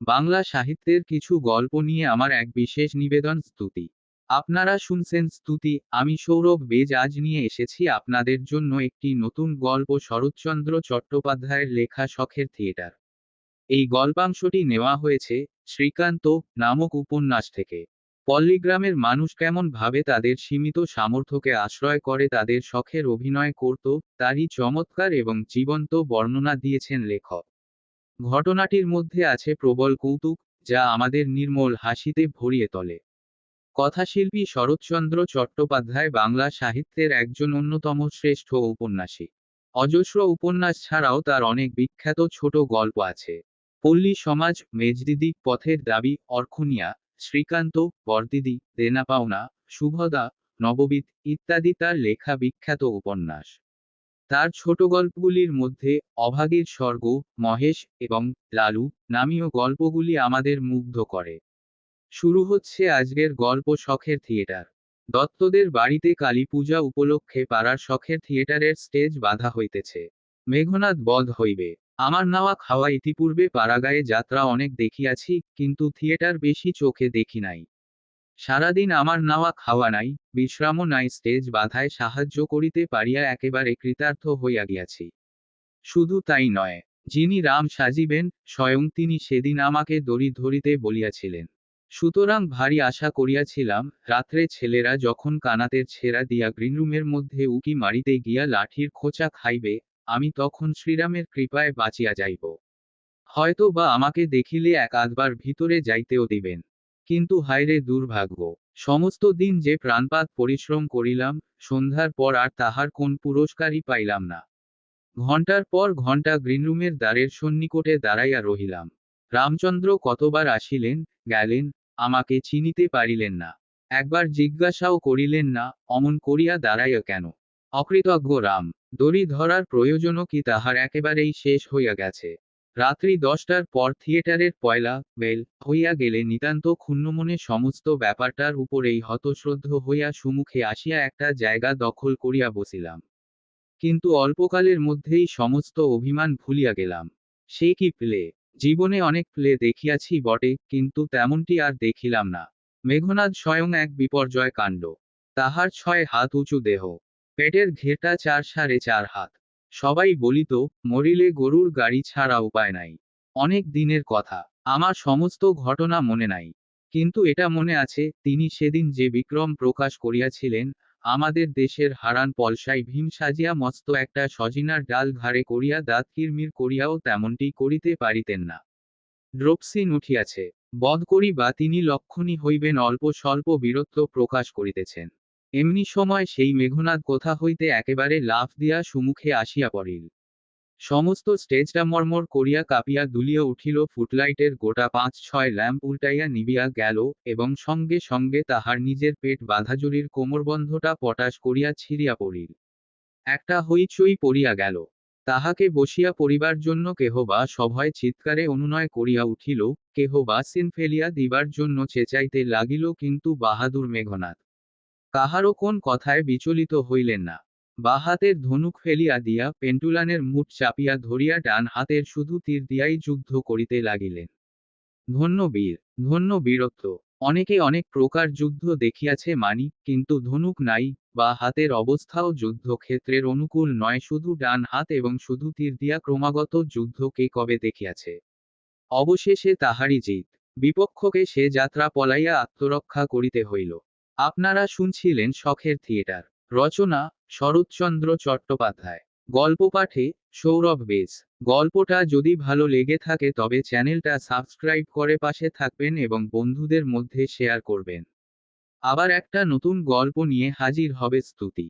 বাংলা সাহিত্যের কিছু গল্প নিয়ে আমার এক বিশেষ নিবেদন স্তুতি। আপনারা শুনছেন স্তুতি, আমি সৌরভ বেজ আজ নিয়ে এসেছি আপনাদের জন্য একটি নতুন গল্প শরৎচন্দ্র চট্টোপাধ্যায়ের লেখা শখের থিয়েটার। এই গল্পাংশটি নেওয়া হয়েছে শ্রীকান্ত নামক উপন্যাস থেকে। পল্লীগ্রামের মানুষ কেমন ভাবে তাদের সীমিত সামর্থ্যকে আশ্রয় করে তাদের শখের অভিনয় করত, তারই চমৎকার এবং জীবন্ত বর্ণনা দিয়েছেন লেখক। ঘটনাটির মধ্যে আছে প্রবল কৌতুক, যা আমাদের নির্মল হাসিতে ভরিয়ে তোলে। কথাশিল্পী শরৎচন্দ্র চট্টোপাধ্যায় বাংলা সাহিত্যের একজন অন্যতম শ্রেষ্ঠ ঔপন্যাসিক। অজস্র উপন্যাস ছাড়াও তার অনেক বিখ্যাত ছোট গল্প আছে। পল্লী সমাজ, মেজদিদি, পথের দাবি, অর্খনিয়া, শ্রীকান্ত, বরদিদি, দেনা পাওনা, শুভদা, নববিধ ইত্যাদি তার লেখা বিখ্যাত উপন্যাস। তার ছোট গল্পগুলির মধ্যে অভাগীর স্বর্গ, মহেশ এবং লালু নামীয় গল্পগুলি আমাদের মুগ্ধ করে। শুরু হচ্ছে আজকের গল্প শখের থিয়েটার। দত্তদের বাড়িতে কালী পূজা উপলক্ষে পাড়ার শখের থিয়েটারের স্টেজ বাঁধা হইতেছে। মেঘনাদ বধ হইবে। আমার নাওয়া খাওয়া ইতিপূর্বে পাড়াগায়ে যাত্রা অনেক দেখিয়াছি, কিন্তু থিয়েটার বেশি চোখে দেখি নাই। সারাদিন আমার নাওয়া খাওয়া নাই, বিশ্রামও নাই, স্টেজ বাধায় সাহায্য করিতে পারিয়া একেবারে কৃতার্থ হইয়া গিয়াছি। শুধু তাই নয়, যিনি রাম সাজিবেন স্বয়ং তিনি সেদিন আমাকে দড়ি ধরিতে বলিয়াছিলেন। সুতরাং ভারী আশা করিয়াছিলাম, রাত্রে ছেলেরা যখন কানাতের ছেঁড়া দিয়া গ্রিনরুমের মধ্যে উকি মারিতে গিয়া লাঠির খোঁচা খাইবে, আমি তখন শ্রীরামের কৃপায় বাঁচিয়া যাইব। হয়তো বা আমাকে দেখিলে এক আধবার ভিতরে যাইতেও দিবেন। কিন্তু হায়রে দুর্ভাগ্য! সমস্ত দিন যে প্রাণপাত পরিশ্রম করিলাম, সন্ধ্যার পর আর তাহার কোন পুরস্কারই পাইলাম না। ঘণ্টার পর ঘণ্টা গ্রিনরুমের দ্বারের সন্নিকটে দাঁড়াইয়া রহিলাম। রামচন্দ্র কতবার আসিলেন, গেলেন, আমাকে চিনিতে পারিলেন না। একবার জিজ্ঞাসাও করিলেন না, অমন করিয়া দাঁড়াইয়া কেন? অকৃতজ্ঞ রাম! দড়ি ধরার প্রয়োজনও কি তাহার একেবারেই শেষ হইয়া গেছে? রাত্রি 10টার পর থিয়েটারের পয়লা বেল হইয়া গেলে নিতান্ত ক্ষুণ্ণমনে সমস্ত ব্যাপারটার উপরেই হতশ্রদ্ধ হইয়া সুমুখে আসিয়া একটা জায়গা দখল করিয়া বসিলাম। কিন্তু অল্পকালের মধ্যেই সমস্ত অভিমান ভুলিয়া গেলাম। সে কি প্লে! জীবনে অনেক প্লে দেখিয়াছি বটে, কিন্তু তেমনটি আর দেখিলাম না। মেঘনাদ স্বয়ং এক বিপর্যয় কাণ্ড। তাহার 6 হাত উঁচু দেহ, পেটের ঘেরটা 4 সাড়ে 4 হাত। সবাই বলিত, মরিলে গরুর গাড়ি ছাড়া উপায় নাই। অনেক দিনের কথা, আমার সমস্ত ঘটনা মনে নাই। কিন্তু এটা মনে আছে, তিনি সেদিন যে বিক্রম প্রকাশ করিয়াছিলেন, আমাদের দেশের হারান পলসাই ভীম সাজিয়া মস্ত একটা সজিনার ডাল ঘাড়ে করিয়া দাঁত কিরমির করিয়াও তেমনটি করিতে পারিতেন না। ড্রপসিন উঠিয়াছে। বধ করি বা তিনি লক্ষণী হইবেন অল্প স্বল্প বীরত্ব প্রকাশ করিতেছেন। এমনি সময় সেই মেঘনাদ কোথা হইতে একেবারে লাফ দিয়া সুমুখে আসিয়া পড়িল। সমস্ত স্টেজটা মর্মর করিয়া কাঁপিয়া দুলিয়া উঠিল, ফুটলাইটের গোটা 5-6 ল্যাম্প উল্টাইয়া নিবিয়া গেল, এবং সঙ্গে সঙ্গে তাহার নিজের পেট বাঁধাজুরির কোমরবন্ধটা পটাশ করিয়া ছিঁড়িয়া পড়িল। একটা হইচই পড়িয়া গেল। তাহাকে বসিয়া পড়িবার জন্য কেহ বা সভয় চিৎকারে অনুনয় করিয়া উঠিল, কেহ বা সিন ফেলিয়া দিবার জন্য চেঁচাইতে লাগিল, কিন্তু বাহাদুর মেঘনাদ কাহারও কোন কথায় বিচলিত হইলেন না। বাঁ হাতের ধনুক ফেলিয়া দিয়া পেন্টুলানের মুঠ চাপিয়া ধরিয়া ডান হাতের শুধু তীর দিয়াই যুদ্ধ করিতে লাগিলেন। ধন্য বীর! ধন্য বীরত্ব! অনেকে অনেক প্রকার যুদ্ধ দেখিয়াছে মানি, কিন্তু ধনুক নাই, বা হাতের অবস্থাও যুদ্ধক্ষেত্রের অনুকূল নয়, শুধু ডান হাত এবং শুধু তীর দিয়া ক্রমাগত যুদ্ধ কে কবে দেখিয়াছে? অবশেষে তাহারই জিত। বিপক্ষকে সে যাত্রা পলাইয়া আত্মরক্ষা করিতে হইল। আপনারা শুনছিলেন শখের থিয়েটার। রচনা শরৎচন্দ্র চট্টোপাধ্যায়। গল্প পাঠে সৌরভ বেজ। গল্পটা যদি ভালো লেগে থাকে তবে চ্যানেলটা সাবস্ক্রাইব করে পাশে থাকবেন এবং বন্ধুদের মধ্যে শেয়ার করবেন। আবার একটা নতুন গল্প নিয়ে হাজির হবে স্তুতি।